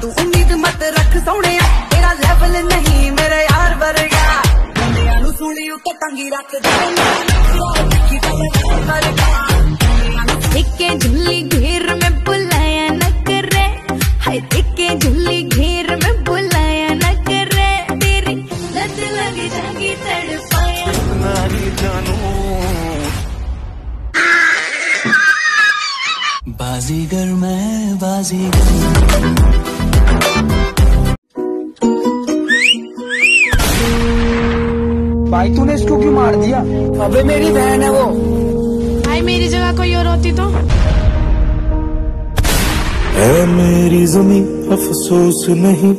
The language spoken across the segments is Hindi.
तू उम्मीद मत रख सोने, तेरा लेवल नहीं मेरे यार वर्गा। सुनी तो टंगी रख के झुल्ली घेर में बुलाया न करे, हाय के झुल्ली घेर में बुलाया न करे। तेरी लत लग जाएगी तड़पाया नहीं जानू। बाजीगर मैं बाजीगर। भाई तूने इसको क्यों मार दिया? अबे मेरी बहन है वो। भाई मेरी जगह कोई और होती तो। है मेरी ज़मीं अफसोस नहीं।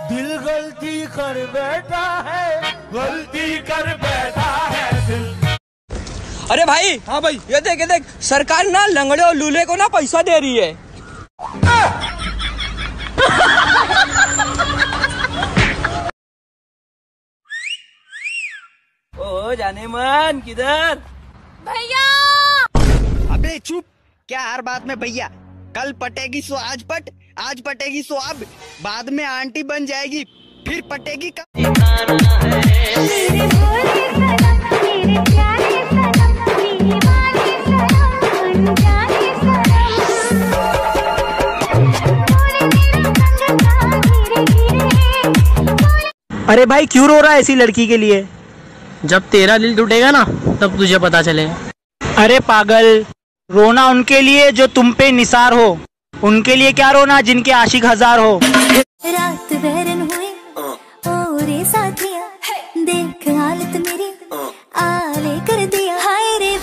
दिल गलती कर बैठा है, गलती कर बैठा है दिल। अरे भाई, हाँ भाई, ये देख सरकार ना लंगड़े और लूले को ना पैसा दे रही है। ओ जाने मन किधर? भैया। अबे चुप, क्या हर बात में भैया? कल पटेगी सो आज पट, आज पटेगी सो अब, बाद में आंटी बन जाएगी, फिर पटेगी का। अरे भाई क्यों रो रहा है ऐसी लड़की के लिए? जब तेरा दिल टूटेगा ना तब तुझे पता चलेगा। अरे पागल, रोना उनके लिए जो तुम पे निसार हो, उनके लिए क्या रोना जिनके आशिक हजार हो। रात बहरन हुई और ये साथिया, देख हालत मेरी आले कर दिया। हाय रे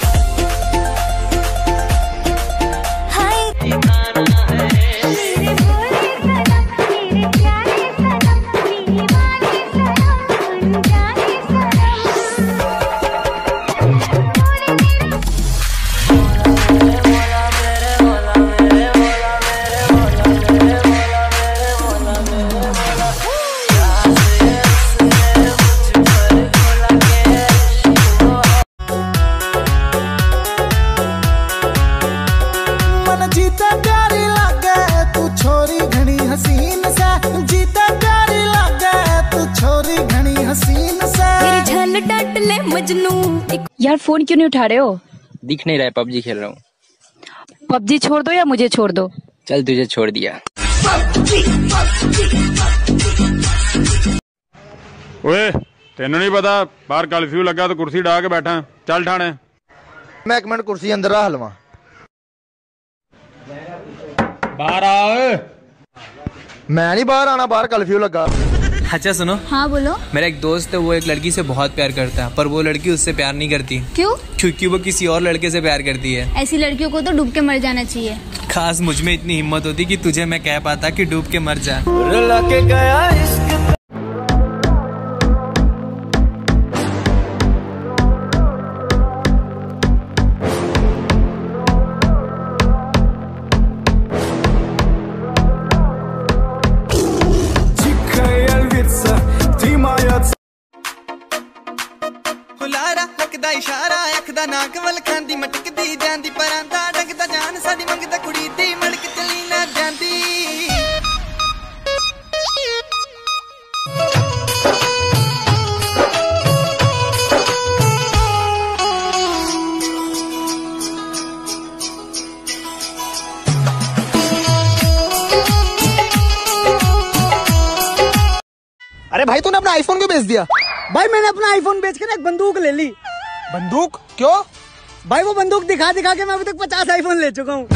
हाय जीता प्यारी लागे तू छोरी घनी हसीन से, जीता प्यारी लागे तू छोरी घनी हसीन से। मेरी झल डट ले मजनू। यार फोन क्यों नहीं उठा रहे हो? दिख नहीं रहा है, पबजी खेल रहा हूँ। पबजी छोड़ दो या मुझे छोड़ दो? चल तुझे छोड़ दिया। ओए तेन नहीं पता बाहर कर्फ्यू लगा तो कुर्सी डाह के बैठा, चल ठाणे। मैं एक मिनट कुर्सी अंदर रख लवा। बाहर आओ। मैं नहीं बाहर आना, बाहर कर्फ्यू लगा। अच्छा सुनो। हाँ बोलो। मेरा एक दोस्त है, वो एक लड़की से बहुत प्यार करता है, पर वो लड़की उससे प्यार नहीं करती। क्यों? क्योंकि वो किसी और लड़के से प्यार करती है। ऐसी लड़कियों को तो डूब के मर जाना चाहिए। खास मुझ में इतनी हिम्मत होती कि तुझे मैं कह पाता कि डूब के मर जा। रुला के गया इश्क। हुलारा लगदा इशारा, अख दा नाक वल खांदी मटकदी जांदी, परांदा डंगदा जान साडी मंगदा कुड़ी दी, मड़क चली ना जांदी। अरे भाई तूने अपना आईफोन क्यों बेच दिया? भाई मैंने अपना आईफोन बेच के ना एक बंदूक ले ली। बंदूक? क्यों? भाई वो बंदूक दिखा दिखा के मैं अभी तक 50 आईफोन ले चुका हूँ।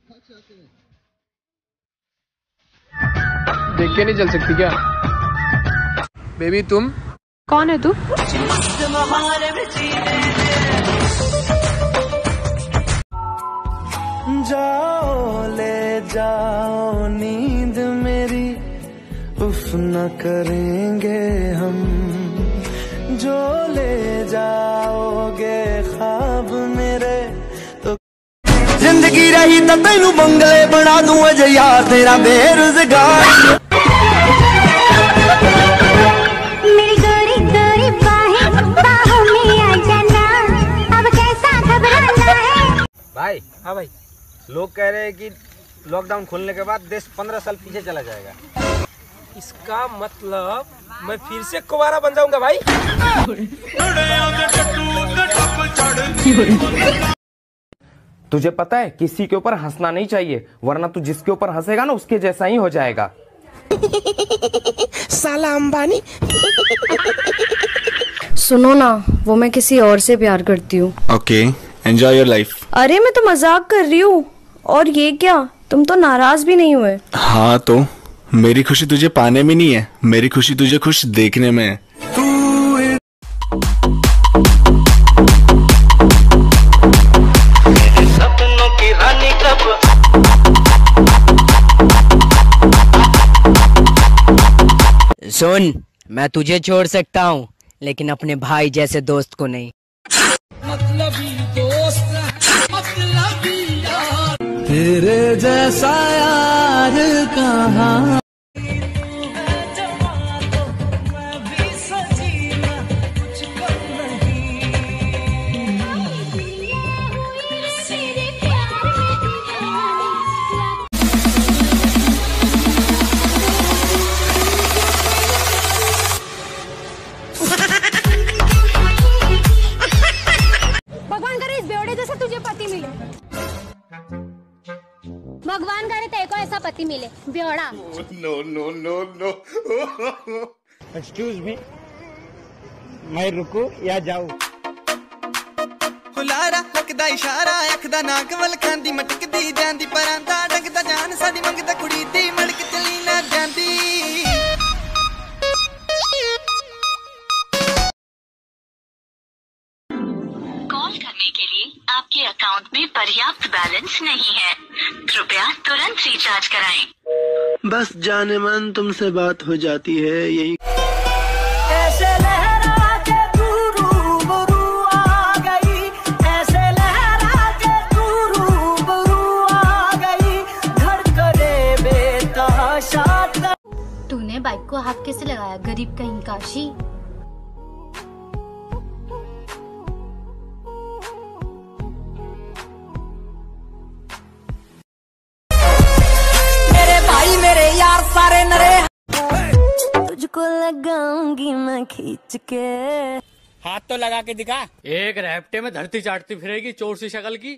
अच्छा देख के नहीं चल सकती क्या? बेबी तुम कौन है तू? जाओ ले जाओ नींद मेरी, उफ न करेंगे हम, जो ले जाओगे ख्वाब मेरे तो जिंदगी रही तो तेनू बंगले बना दूं अजे यार तेरा बेरोजगार। मेरी गोरी गोरी बाहें बाहों में आ जाना, अब कैसा घबराना है। भाई हाँ भाई, लोग कह रहे हैं कि लॉकडाउन खोलने के बाद देश 15 साल पीछे चला जाएगा। इसका मतलब मैं फिर से कुंवारा बन जाऊंगा भाई। तुझे पता है किसी के ऊपर हंसना नहीं चाहिए, वरना तू जिसके ऊपर हंसेगा ना उसके जैसा ही हो जाएगा। साला अंबानी। सुनो ना, वो मैं किसी और से प्यार करती हूँ। Okay, enjoy your life. अरे मैं तो मजाक कर रही हूँ। और ये क्या, तुम तो नाराज भी नहीं हुए? हाँ तो मेरी खुशी तुझे पाने में नहीं है, मेरी खुशी तुझे खुश देखने में है। सपनों की रानी कब सुन, मैं तुझे छोड़ सकता हूँ लेकिन अपने भाई जैसे दोस्त को नहीं। मतलबी दोस्त, मतलबी यार, तेरे जैसा यार कहाँ। भगवान करे इस बेवड़े जैसा तुझे पति मिले। भगवान करे तेरे को ऐसा पति मिले, बेवड़ा। No no no no. Excuse me, मैं रुकूं या जाऊं? हुलारा लगदा इशारा, अख दा नाक वल खांदी मटकदी जांदी, परांदा डंगदा जान साडी मंगदा कुड़ी दी, मड़क चली ना जांदी। कॉल करने के लिए आपके अकाउंट में पर्याप्त बैलेंस नहीं है, कृपया तुरंत रिचार्ज कराएं। बस जाने मन तुमसे बात हो जाती है यही। ऐसे लहरा के तू रूबरू आ गई, ऐसे लहरा के तू रूबरू आ गई, धड़कने बेतहाशा। तूने बाइक को हाथ कैसे लगाया, गरीब कहीं काशी। मेरे भाई मेरे यार सारे नरे, तुझको लगाऊंगी मैं खींच के। हाथ तो लगा के दिखा। एक रैप्टे में धरती चाटती फिरेगी चोर सी शक्ल की।